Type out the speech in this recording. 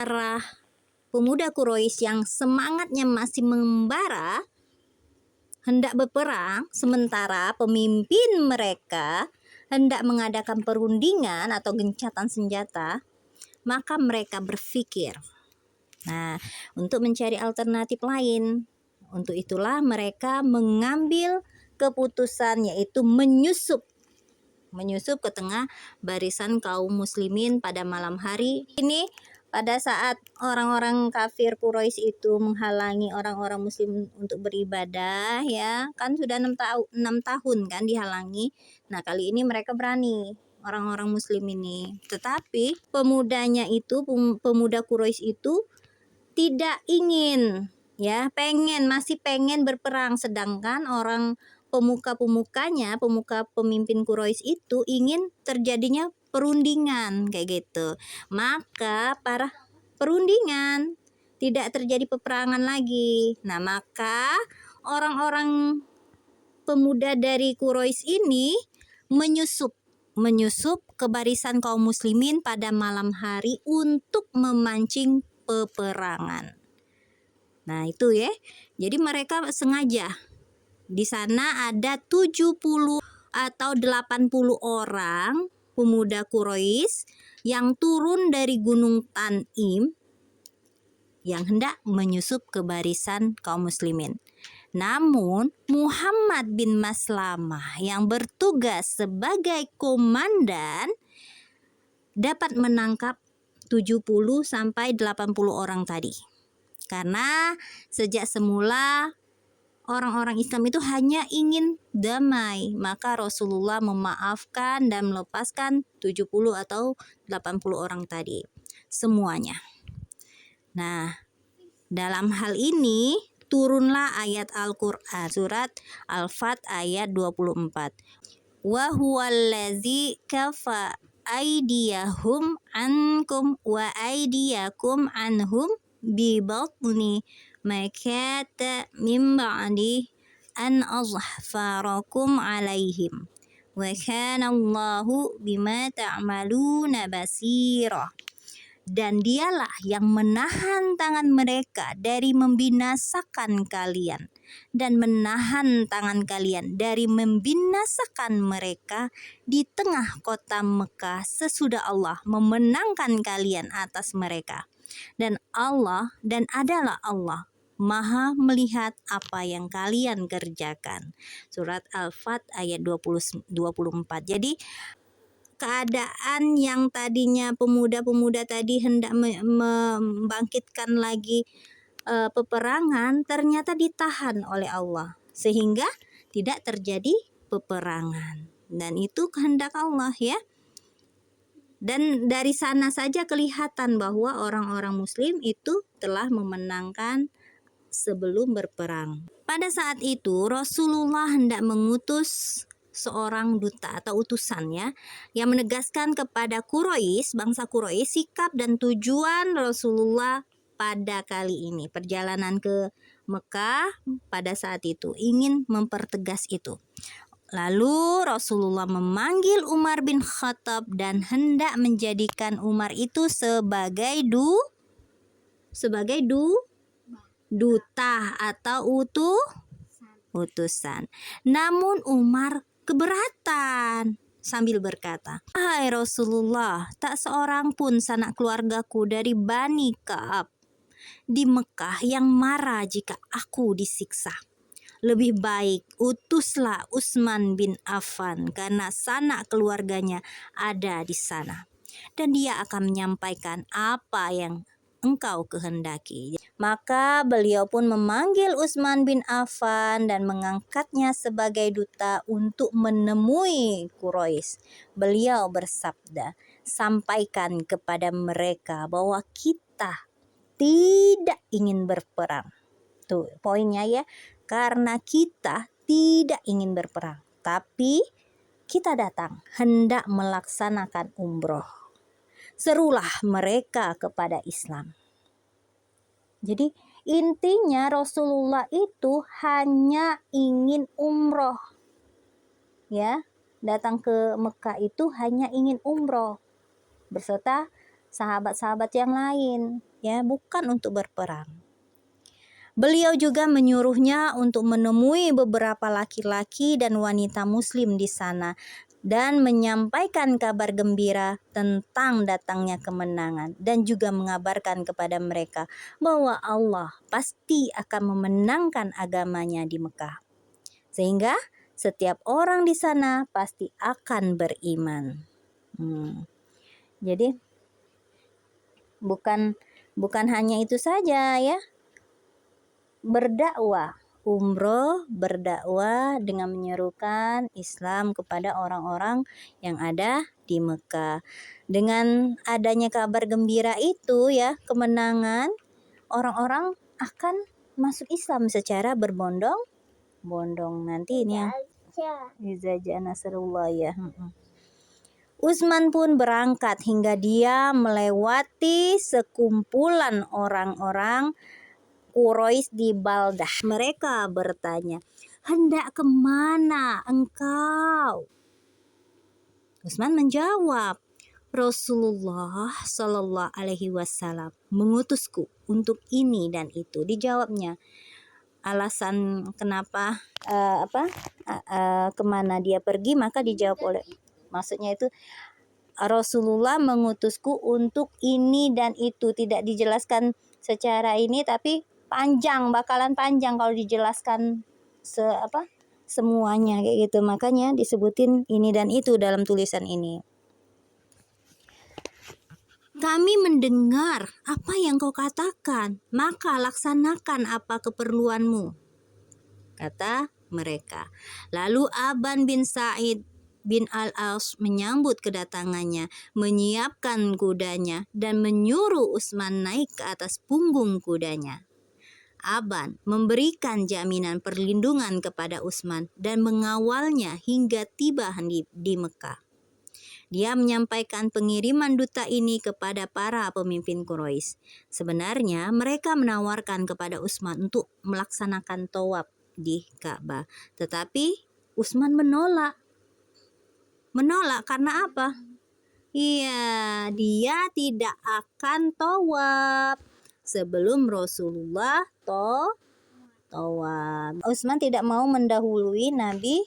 para pemuda Quraisy yang semangatnya masih membara hendak berperang, sementara pemimpin mereka hendak mengadakan perundingan atau gencatan senjata, maka mereka berpikir, nah, untuk mencari alternatif lain. Untuk itulah mereka mengambil keputusan, yaitu menyusup ke tengah barisan kaum muslimin pada malam hari. Ini pada saat orang-orang kafir Quraisy itu menghalangi orang-orang muslim untuk beribadah, ya kan sudah 6 tahun kan dihalangi. Nah, kali ini mereka berani, orang-orang muslim ini. Tetapi pemuda Quraisy itu tidak ingin, ya, masih pengen berperang, sedangkan orang pemuka pemimpin Quraisy itu ingin terjadinya perundingan kayak gitu. Maka para perundingan, tidak terjadi peperangan lagi. Nah, maka orang-orang pemuda dari Quraisy ini menyusup ke barisan kaum muslimin pada malam hari untuk memancing peperangan. Nah, itu ya. Jadi mereka sengaja. Di sana ada 70 atau 80 orang pemuda Quraisy yang turun dari Gunung Tanim yang hendak menyusup ke barisan kaum muslimin. Namun Muhammad bin Maslamah yang bertugas sebagai komandan dapat menangkap 70 sampai 80 orang tadi. Karena sejak semula orang-orang Islam itu hanya ingin damai, maka Rasulullah memaafkan dan melepaskan 70 atau 80 orang tadi semuanya. Nah, dalam hal ini turunlah ayat Al-Qur'an surat Al-Fat ayat 24. Wa huwallazi kafa aydiyahum ankum wa aydiyakum anhum bi batni makata min ba'di an azfarakum alaihim wa kana Allahu bima ta'maluna basira. Dan dialah yang menahan tangan mereka dari membinasakan kalian dan menahan tangan kalian dari membinasakan mereka di tengah kota Mekah sesudah Allah memenangkan kalian atas mereka. Dan adalah Allah Maha melihat apa yang kalian kerjakan. Surat Al-Fat ayat 24. Jadi keadaan yang tadinya pemuda-pemuda tadi hendak membangkitkan lagi peperangan ternyata ditahan oleh Allah sehingga tidak terjadi peperangan, dan itu kehendak Allah, ya. Dan dari sana saja kelihatan bahwa orang-orang muslim itu telah memenangkan sebelum berperang. Pada saat itu Rasulullah hendak mengutus seorang duta atau utusan, ya, yang menegaskan kepada Quraisy, bangsa Quraisy, sikap dan tujuan Rasulullah pada kali ini. Perjalanan ke Mekah pada saat itu ingin mempertegas itu. Lalu Rasulullah memanggil Umar bin Khattab dan hendak menjadikan Umar itu sebagai duta atau utusan. Namun Umar keberatan sambil berkata, "Hai Rasulullah, tak seorang pun sanak keluargaku dari Bani Ka'ab di Mekah yang marah jika aku disiksa. Lebih baik utuslah Utsman bin Affan karena sanak keluarganya ada di sana, dan dia akan menyampaikan apa yang engkau kehendaki." Maka beliau pun memanggil Utsman bin Affan dan mengangkatnya sebagai duta untuk menemui Quraisy. Beliau bersabda, "Sampaikan kepada mereka bahwa kita tidak ingin berperang." Tuh poinnya, ya. Karena kita tidak ingin berperang, tapi kita datang hendak melaksanakan umroh. Serulah mereka kepada Islam. Jadi intinya Rasulullah itu hanya ingin umroh, ya, datang ke Mekah itu hanya ingin umroh beserta sahabat-sahabat yang lain. ya, bukan untuk berperang. Beliau juga menyuruhnya untuk menemui beberapa laki-laki dan wanita muslim di sana dan menyampaikan kabar gembira tentang datangnya kemenangan dan juga mengabarkan kepada mereka bahwa Allah pasti akan memenangkan agamanya di Mekah. Sehingga setiap orang di sana pasti akan beriman. Jadi bukan hanya itu saja ya. Berdakwah, umroh berdakwah dengan menyerukan Islam kepada orang-orang yang ada di Mekah. Dengan adanya kabar gembira itu ya, kemenangan, orang-orang akan masuk Islam secara berbondong-bondong. Nanti ini yang Iza ja'a nasrullah ya. Utsman pun berangkat hingga dia melewati sekumpulan orang-orang Quraisy di Baldah. Mereka bertanya, "Hendak kemana engkau?" Utsman menjawab, "Rasulullah Shallallahu Alaihi Wasallam mengutusku untuk ini dan itu." Dijawabnya, alasan kenapa kemana dia pergi, maka dijawab oleh, maksudnya itu Rasulullah mengutusku untuk ini dan itu. Tidak dijelaskan secara ini, tapi bakalan panjang kalau dijelaskan semuanya kayak gitu. Makanya disebutin ini dan itu dalam tulisan ini. Kami mendengar apa yang kau katakan, maka laksanakan apa keperluanmu, kata mereka. Lalu Aban bin Sa'id bin Al-As menyambut kedatangannya, menyiapkan kudanya dan menyuruh Utsman naik ke atas punggung kudanya. Aban memberikan jaminan perlindungan kepada Utsman dan mengawalnya hingga tiba di Mekah. Dia menyampaikan pengiriman duta ini kepada para pemimpin Quraisy. Sebenarnya mereka menawarkan kepada Utsman untuk melaksanakan tawaf di Ka'bah, tetapi Utsman menolak karena apa? Iya, dia tidak akan tawaf sebelum Rasulullah tawaf. Utsman tidak mau mendahului Nabi